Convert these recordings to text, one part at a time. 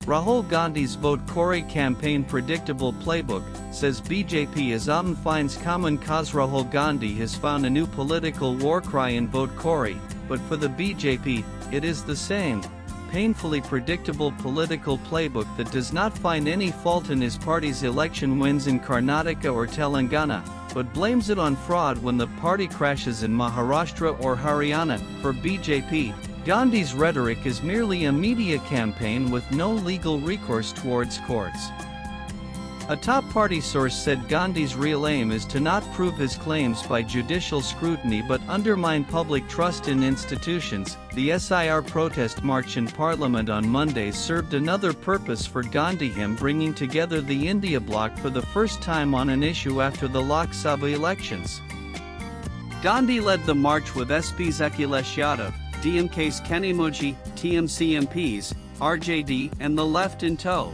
Rahul Gandhi's Vote Chori campaign predictable playbook, says BJP as Oppn finds common cause. Rahul Gandhi has found a new political war cry in Vote Chori, but for the BJP, it is the same, painfully predictable political playbook that does not find any fault in his party's election wins in Karnataka or Telangana, but blames it on fraud when the party crashes in Maharashtra or Haryana. For BJP, Gandhi's rhetoric is merely a media campaign with no legal recourse towards courts. A top party source said Gandhi's real aim is to not prove his claims by judicial scrutiny but undermine public trust in institutions. The SIR protest march in Parliament on Monday served another purpose for Gandhi, him bringing together the India bloc for the first time on an issue after the Lok Sabha elections. Gandhi led the march with SP's Akhilesh Yadav, DMK's Kanimojhi, TMC MPs, RJD, and the left in tow.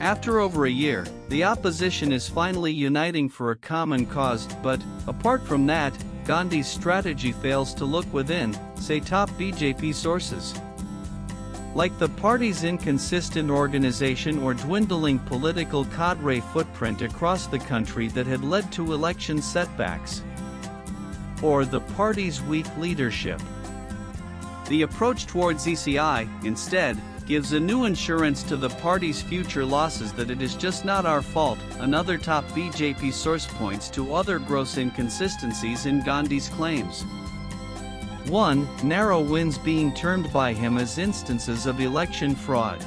After over a year, the opposition is finally uniting for a common cause, but, apart from that, Gandhi's strategy fails to look within, say top BJP sources. Like the party's inconsistent organization or dwindling political cadre footprint across the country that had led to election setbacks. Or the party's weak leadership. The approach towards ECI, instead, gives a new assurance to the party's future losses that it is just not our fault. Another top BJP source points to other gross inconsistencies in Gandhi's claims. 1. Narrow wins being termed by him as instances of election fraud.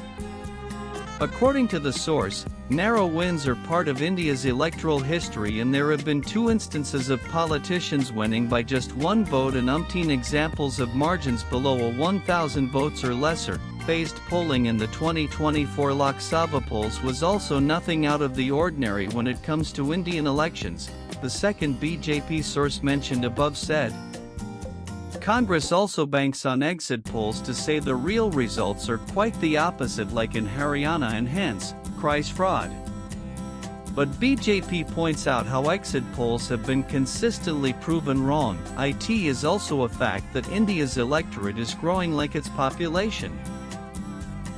According to the source, narrow wins are part of India's electoral history, and there have been 2 instances of politicians winning by just 1 vote and umpteen examples of margins below 1,000 votes or lesser. Phased polling in the 2024 Lok Sabha polls was also nothing out of the ordinary when it comes to Indian elections, the second BJP source mentioned above said. Congress also banks on exit polls to say the real results are quite the opposite, like in Haryana, and hence, cries fraud. But BJP points out how exit polls have been consistently proven wrong. It is also a fact that India's electorate is growing like its population.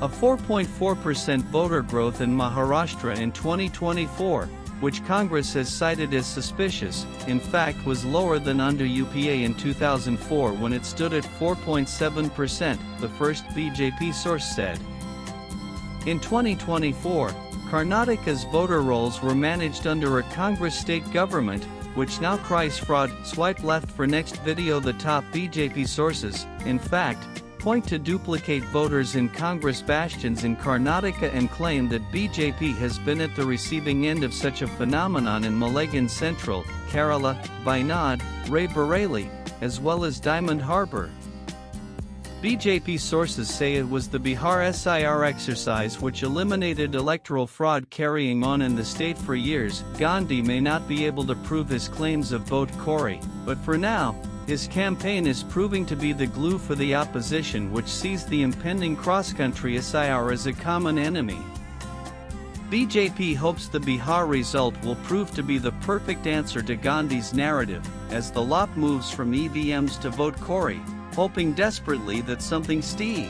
A 4.4% voter growth in Maharashtra in 2024, which Congress has cited as suspicious, in fact was lower than under UPA in 2004 when it stood at 4.7%, the first BJP source said. In 2024, Karnataka's voter rolls were managed under a Congress state government, which now cries fraud. Swipe left for next video. The top BJP sources, in fact, point to duplicate voters in Congress bastions in Karnataka and claim that BJP has been at the receiving end of such a phenomenon in Mullegan Central, Kerala, Wayanad, Rae-Bareli, as well as Diamond Harbour. BJP sources say it was the Bihar SIR exercise which eliminated electoral fraud carrying on in the state for years. Gandhi may not be able to prove his claims of Vote Chori, but for now, his campaign is proving to be the glue for the opposition, which sees the impending cross-country SIR as a common enemy. BJP hopes the Bihar result will prove to be the perfect answer to Gandhi's narrative, as the lot moves from EVMs to Vote Chori, hoping desperately that something sticks.